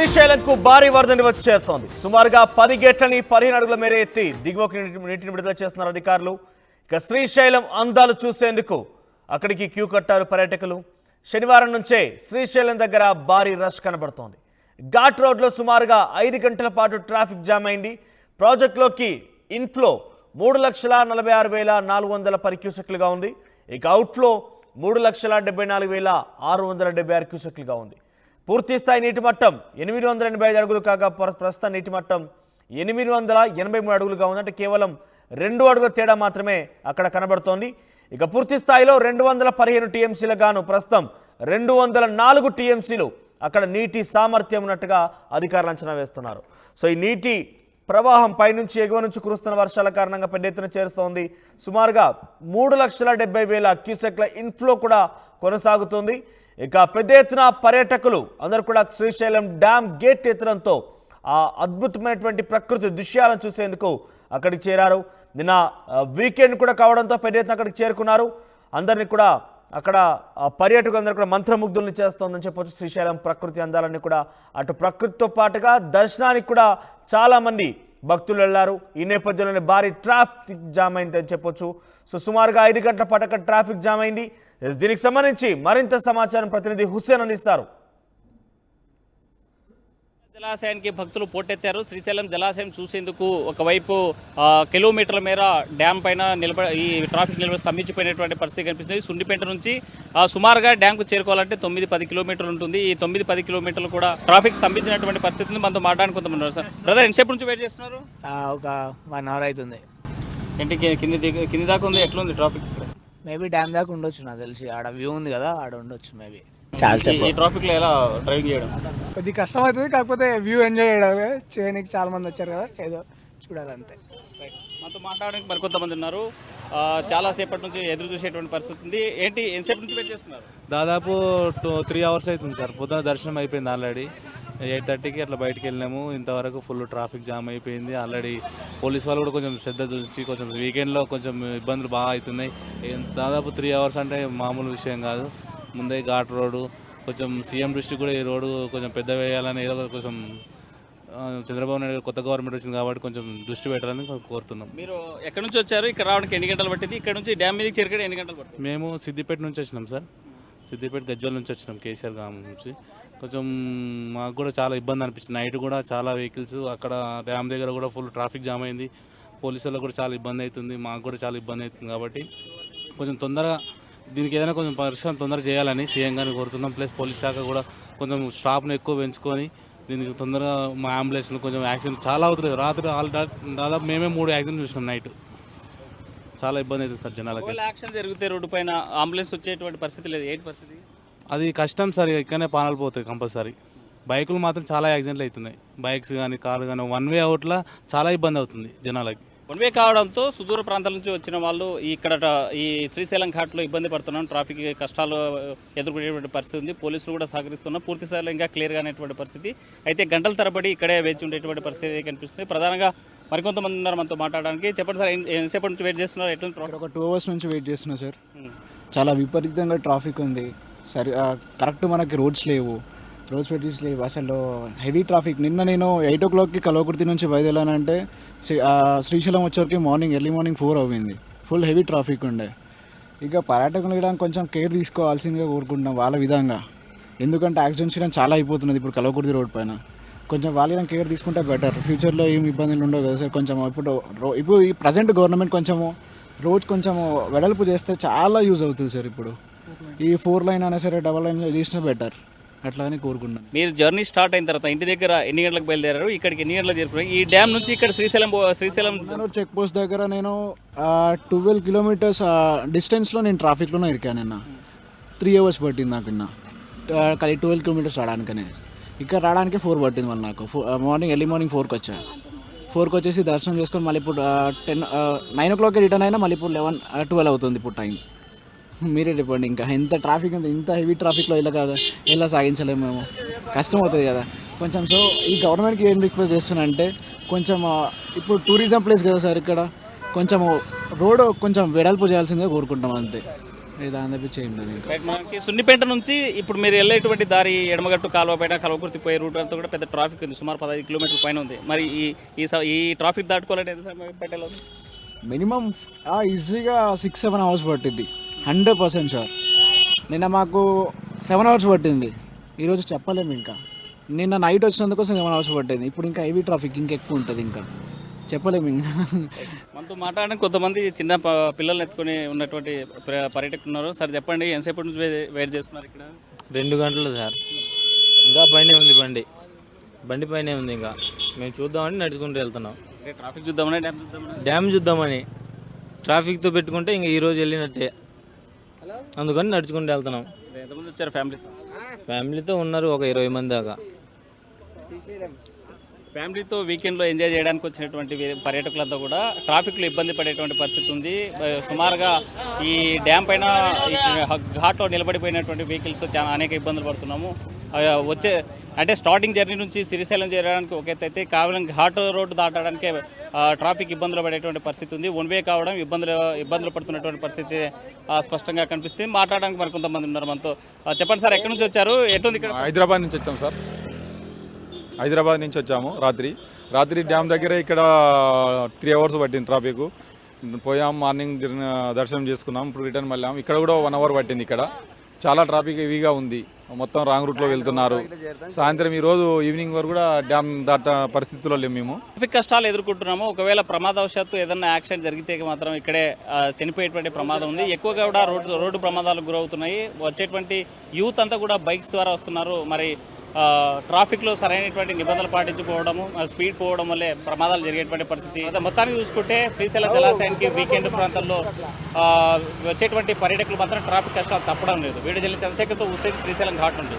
శ్రీశైలంకు భారీ వరదని వచ్చి చేరుతోంది. సుమారుగా 10 గేట్లని 15 అడుగుల మేర ఎత్తి దిగువకు నీటిని విడుదల చేస్తున్నారు అధికారులు. ఇక శ్రీశైలం అందాలు చూసేందుకు అక్కడికి క్యూ కట్టారు పర్యాటకులు. శనివారం నుంచే శ్రీశైలం దగ్గర భారీ రష్ కనబడుతోంది. ఘాట్ రోడ్లో సుమారుగా 5 గంటల పాటు ట్రాఫిక్ జామ్ అయింది. ప్రాజెక్టులోకి ఇన్ఫ్లో 3,46,410 క్యూసెక్లుగా ఉంది. ఇక అవుట్ఫ్లో 3,74,676 క్యూసెక్లుగా ఉంది. పూర్తి స్థాయి నీటి మట్టం 885 అడుగులు కాగా ప్రస్తుత నీటి మట్టం 883 అడుగులుగా ఉంది. అంటే కేవలం 2 అడుగుల తేడా మాత్రమే అక్కడ కనబడుతోంది. ఇక పూర్తి స్థాయిలో 215 టీఎంసీల గాను ప్రస్తుతం 204 టీఎంసీలు అక్కడ నీటి సామర్థ్యం ఉన్నట్టుగా అధికారులు అంచనా వేస్తున్నారు. సో ఈ నీటి ప్రవాహం పైనుంచి ఎగువ నుంచి కురుస్తున్న వర్షాల కారణంగా పెద్ద ఎత్తున చేరుస్తోంది. సుమారుగా 3,70,000 క్యూసెక్ల ఇన్ఫ్లో కూడా కొనసాగుతుంది. ఇక పెద్ద ఎత్తున పర్యాటకులు అందరూ కూడా శ్రీశైలం డ్యామ్ గేట్ ఎత్తడంతో ఆ అద్భుతమైనటువంటి ప్రకృతి దృశ్యాలను చూసేందుకు అక్కడికి చేరారు. నిన్న వీకెండ్ కూడా కావడంతో పెద్ద ఎత్తున అక్కడికి చేరుకున్నారు. అందరినీ కూడా అక్కడ పర్యాటకులందరూ కూడా మంత్రముగ్ధుల్ని చేస్తోందని చెప్పొచ్చు. శ్రీశైలం ప్రకృతి అందాలన్నీ కూడా అటు ప్రకృతితో పాటుగా దర్శనానికి కూడా చాలామంది భక్తులు వెళ్లారు. ఈ నేపథ్యంలోనే భారీ ట్రాఫిక్ జామ్ అయిందని చెప్పొచ్చు. సో సుమారుగా 5 గంటల పాటు అక్కడ ట్రాఫిక్ జామ్ అయింది. దీనికి సంబంధించి మరింత సమాచారం ప్రతినిధి హుస్సేన్ అందిస్తారు. జలాశయానికి భక్తులు పోటెత్తారు. శ్రీశైలం జలాశయం చూసేందుకు ఒకవైపు కిలోమీటర్ల మేర డ్యామ్ పైన ఈ ట్రాఫిక్ స్తంభించిపోయినటువంటి పరిస్థితి కనిపిస్తుంది. సుండిపేట నుంచి సుమారుగా డ్యామ్కు చేరుకోవాలంటే 9-10 కిలోమీటర్లు ఉంటుంది. ఈ 9-10 కిలోమీటర్లు కూడా ట్రాఫిక్ స్తంభించినటువంటి పరిస్థితిని మనతో మాట్లాడుకుంటున్నారు. సార్ బ్రదర్, ఎంతసేపు నుంచి వెయిట్ చేస్తున్నారు? ఒక 1 అవర్ అవుతుంది. ఇంటికి కింది దాకా ఉంది. ఎట్లుంది ట్రాఫిక్? మేబీ డ్యామ్ దాకా ఉండొచ్చు, నాకు తెలిసి. ఆడ వ్యూ ఉంది కదా, ఆడ ఉండొచ్చు మేబీ. చాలా ఈ ట్రాఫిక్ లో ఎలా డ్రైవింగ్ చేయడం కొద్దిగా కష్టం అవుతుంది, కాకపోతే వ్యూ ఎంజాయ్ చేయడానికి చాలా మంది వచ్చారు కదా, ఏదో చూడాలంతే. మనతో మాట్లాడడానికి మరికొంతమంది ఉన్నారు. చాలా సేపటి నుంచి ఎదురు చూసేటువంటి పరిస్థితి ఉంది. ఏంటి, ఎంతసేపు నుంచి వెయిట్ చేస్తున్నారు? దాదాపు 3 అవర్స్ అవుతుంది సార్. పొద్దున దర్శనం అయిపోయింది ఆల్రెడీ. 8:30కి అట్లా బయటికి వెళ్ళినాము. ఇంతవరకు ఫుల్ ట్రాఫిక్ జామ్ అయిపోయింది. ఆల్రెడీ పోలీస్ వాళ్ళు కూడా కొంచెం శ్రద్ధ చూసి కొంచెం వీకెండ్లో కొంచెం ఇబ్బందులు బాగా అవుతున్నాయి. దాదాపు 3 అవర్స్ అంటే మామూలు విషయం కాదు. ముందే ఘాట్ రోడ్డు కొంచెం సీఎం దృష్టి కూడా ఈ రోడ్డు కొంచెం పెద్ద వేయాలని ఏదో కొంచెం చంద్రబాబు నాయుడు కొత్త గవర్నమెంట్ వచ్చింది కాబట్టి కొంచెం దృష్టి పెట్టాలని కోరుతున్నాం. మీరు ఎక్కడి నుంచి వచ్చారు? ఇక్కడ రావడానికి ఎన్ని గంటలు పట్టింది? ఇక్కడ నుంచి డ్యామ్ మీదకి చేరుకోవడం ఎన్ని గంటలు పట్టింది? మేము సిద్దిపేట నుంచి వచ్చినాం సార్. సిద్దిపేట గజ్వల్ నుంచి వచ్చినాం, కేసీఆర్ గ్రామం నుంచి. కొంచెం మాకు కూడా చాలా ఇబ్బంది అనిపించింది. నైట్ కూడా చాలా వెహికల్స్ అక్కడ డ్యామ్ దగ్గర కూడా ఫుల్ ట్రాఫిక్ జామ్ అయింది. పోలీసులకు కూడా చాలా ఇబ్బంది అవుతుంది, మాకు కూడా చాలా ఇబ్బంది అవుతుంది. కాబట్టి కొంచెం తొందరగా దీనికి ఏదైనా కొంచెం పరిశ్రమ తొందరగా చేయాలని సీఎం గారిని కోరుతున్నాం. ప్లస్ పోలీస్ శాఖ కూడా కొంచెం స్టాఫ్ను ఎక్కువ పెంచుకొని దీనికి తొందరగా మా అంబులెన్స్లు కొంచెం యాక్సిడెంట్ చాలా అవుతుంది. రాత్రి దాదాపు మేమే 3 యాక్సిడెంట్ చూసినాం నైట్. చాలా ఇబ్బంది అవుతుంది సార్ జనాలకి. యాక్షన్ జరిగితే రోడ్డు పైన అంబులెన్స్ వచ్చేటువంటి పరిస్థితి లేదు. ఏంటి పరిస్థితి? అది కష్టం సార్. ఇక్కడనే పానాలు పోతాయి కంపల్సరీ. బైకులు మాత్రం చాలా యాక్సిడెంట్లు అవుతున్నాయి. బైక్స్ కానీ కార్లు కానీ 1 వే అవుట్లా చాలా ఇబ్బంది అవుతుంది జనాలకి. 1 వే కావడంతో సుదూర ప్రాంతాల నుంచి వచ్చిన వాళ్ళు ఇక్కడ ఈ శ్రీశైలం ఘాట్లో ఇబ్బంది పడుతున్నాం. ట్రాఫిక్ కష్టాలు ఎదుర్కొనేటువంటి పరిస్థితి ఉంది. పోలీసులు కూడా సహకరిస్తున్నాం. పూర్తి స్థాయిలో ఇంకా క్లియర్గా అనేటువంటి పరిస్థితి. అయితే గంటల తరబడి ఇక్కడే వేచి ఉండేటువంటి పరిస్థితి కనిపిస్తుంది. ప్రధానంగా మరికొంతమంది ఉన్నారు మనతో మాట్లాడడానికి. చెప్పండి సార్, ఎంతసేపటి నుంచి వెయిట్ చేస్తున్నారు? ఎట్లా? ఒక 2 అవర్స్ నుంచి వెయిట్ చేస్తున్నా సార్. చాలా విపరీతంగా ట్రాఫిక్ ఉంది. సరే, కరెక్ట్ మనకి రోడ్స్ లేవు, అసలు హెవీ ట్రాఫిక్. నిన్న నేను 8 o'clockకి కల్వకుర్తి నుంచి బయలుదేరానంటే శ్రీశైలం వచ్చేవరకు ఎర్లీ మార్నింగ్ 4 అయింది. ఫుల్ హెవీ ట్రాఫిక్ ఉండే. ఇక పర్యాటకులు కూడా కొంచెం కేర్ తీసుకోవాల్సిందిగా కోరుకుంటున్నాం వాళ్ళ విధంగా. ఎందుకంటే యాక్సిడెంట్స్ కూడా చాలా అయిపోతున్నది ఇప్పుడు కల్వకుర్తి రోడ్ పైన. కొంచెం వాళ్ళని కేర్ తీసుకుంటే బెటర్. ఫ్యూచర్లో ఏమి ఇబ్బందులు ఉండవు కదా సార్. కొంచెం ఇప్పుడు ఈ ప్రజెంట్ గవర్నమెంట్ కొంచెము రోడ్ కొంచెము వెడల్పు చేస్తే చాలా యూజ్ అవుతుంది సార్. ఇప్పుడు ఈ 4 లైన్ అయినా సరే, డబల్ లైన్ చేసినా బెటర్, అట్లా అని కోరుకుంటున్నాను. మీరు జర్నీ స్టార్ట్ అయిన తర్వాత ఇంటి దగ్గర ఎన్ని గంటలకు బయలుదేరారు? ఇక్కడికి ఎన్ని గంటలకు చేరుకున్నారు? ఈ డ్యామ్ నుంచి ఇక్కడ శ్రీశైలం చెక్ పోస్ట్ దగ్గర నేను 12 కిలోమీటర్స్ డిస్టెన్స్లో నేను ట్రాఫిక్లోనే ఇరికాను. నిన్న 3 అవర్స్ పట్టింది నాకు. నిన్న 12 కిలోమీటర్స్ రావడానికనే. ఇక్కడ రావడానికి 4 పట్టింది మళ్ళీ నాకు. ఎర్లీ మార్నింగ్ 4కి వచ్చాను. 4కి వచ్చేసి దర్శనం చేసుకొని మళ్ళీ ఇప్పుడు 9 o'clock రిటర్న్ అయినా మళ్ళీ ఇప్పుడు 12 అవుతుంది ఇప్పుడు టైం. మీరే చెప్పండి, ఇంకా ఎంత ట్రాఫిక్ ఉంది. ఇంత హెవీ ట్రాఫిక్లో ఇలా సాగించలేము మేము, కష్టం అవుతుంది కదా కొంచెం. సో ఈ గవర్నమెంట్కి ఏం రిక్వెస్ట్ చేస్తున్నా అంటే, కొంచెం ఇప్పుడు టూరిజం ప్లేస్ కదా సార్, ఇక్కడ కొంచెం రోడ్ కొంచెం వెడల్పు చేయాల్సిందే కోరుకుంటాం అంతే. దాని తప్పించి ఏం లేదు ఇంకా. రైట్, మనకి సున్నిపేట నుంచి ఇప్పుడు మీరు వెళ్ళేటువంటి దారి ఎడమగట్టు కాలువ పైన కలవకుర్తి పోయే రూట్ అంతా కూడా పెద్ద ట్రాఫిక్ ఉంది, సుమారు 15 కిలోమీటర్ల పైన ఉంది. మరి ఈ ట్రాఫిక్ దాటుకోవాలంటే ఎంత సమయం పెట్టాలి? మినిమం ఈజీగా 6-7 అవర్స్ పట్టింది, 100% షూర్. నిన్న మాకు 7 అవర్స్ పట్టింది, ఈరోజు చెప్పలేము ఇంకా. నిన్న నైట్ వచ్చినందుకోసం 7 అవర్స్ పట్టింది, ఇప్పుడు ఇంకా హెవీ ట్రాఫిక్ ఇంకెక్కువ ఉంటుంది, ఇంకా చెప్పలేము ఇంకా. మనతో మాట్లాడడానికి కొంతమంది చిన్న పిల్లల్ని ఎత్తుకొని ఉన్నటువంటి పర్యాటకులు ఉన్నారు. సార్ చెప్పండి, ఎంతసేపటి నుంచి వెయిట్ చేస్తున్నారు ఇక్కడ? 2 గంటలు సార్, ఇంకా పైనే ఉంది బండి పైనే ఉంది. ఇంకా మేము చూద్దామని నడుచుకుంటూ వెళ్తున్నాం. అంటే ట్రాఫిక్ చూద్దామని, డ్యామ్ చూద్దామని. ట్రాఫిక్తో పెట్టుకుంటే ఇంకా ఈరోజు వెళ్ళినట్టే, అందుకని నడుచుకుంటూ వెళ్తున్నాం. ఎంతమంది వచ్చారు ఫ్యామిలీతో? ఫ్యామిలీతో ఉన్నారు ఒక 20 మంది దాకా. ఫ్యామిలీతో వీకెండ్లో ఎంజాయ్ చేయడానికి వచ్చినటువంటి పర్యాటకులంతా కూడా ట్రాఫిక్లో ఇబ్బంది పడేటువంటి పరిస్థితి ఉంది. సుమారుగా ఈ డ్యామ్ పైన ఘాట్లో నిలబడిపోయినటువంటి వెహికల్స్ చాలా అనేక ఇబ్బందులు పడుతున్నాము. అంటే స్టార్టింగ్ జర్నీ నుంచి శ్రీశైలం చేరడానికి ఒక ఎత్తు అయితే, కేవలం ఘాట్ రోడ్డు దాటడానికే ట్రాఫిక్ ఇబ్బందులు పడేటువంటి పరిస్థితి ఉంది. వన్ వే కావడం ఇబ్బందులు పడుతున్నటువంటి పరిస్థితి స్పష్టంగా కనిపిస్తుంది. మాట్లాడడానికి మరి కొంతమంది ఉన్నారు మనతో. చెప్పండి సార్, ఎక్కడి నుంచి వచ్చారు, ఎటుంది ఇక్కడ? హైదరాబాద్ నుంచి వచ్చాం సార్, హైదరాబాద్ నుంచి వచ్చాము. రాత్రి డ్యామ్ దగ్గర ఇక్కడ 3 అవర్స్ పట్టింది ట్రాఫిక్. పోయాం, మార్నింగ్ దర్శనం చేసుకున్నాం, ఇప్పుడు రిటర్న్ మళ్ళాం. ఇక్కడ కూడా 1 అవర్ పట్టింది. ఇక్కడ చాలా ట్రాఫిక్ హెవీగా ఉంది, మొత్తం రాంగ్ రూట్లో వెళ్తున్నారు. సాయంత్రం ఈరోజు ఈవినింగ్ వరకు కూడా డ్యామ్ దాట పరిస్థితుల్లో లేము మేము. ట్రాఫిక్ కష్టాలు ఎదుర్కొంటున్నాము. ఒకవేళ ప్రమాదవశాత్తు ఏదైనా యాక్సిడెంట్ జరిగితే మాత్రం ఇక్కడే చనిపోయేటువంటి ప్రమాదం ఉంది. ఎక్కువగా కూడా రోడ్డు ప్రమాదాలకు గురవుతున్నాయి. వచ్చేటువంటి యూత్ అంతా కూడా బైక్స్ ద్వారా వస్తున్నారు. మరి ట్రాఫిక్లో సరైనటువంటి నిబంధనలు పాటించకపోవడము, స్పీడ్ పోవడం వల్లే ప్రమాదాలు జరిగేటువంటి పరిస్థితి. మొత్తానికి చూసుకుంటే శ్రీశైలం జలాశయానికి వీకెండ్ ప్రాంతాల్లో వచ్చేటువంటి పర్యాటకులు మాత్రం ట్రాఫిక్ కష్టాలు తప్పడం లేదు. వీడియో జిల్లా చంద్రశేఖర్తో హుస్సేన్, శ్రీశైలం ఘాట్ నుండి.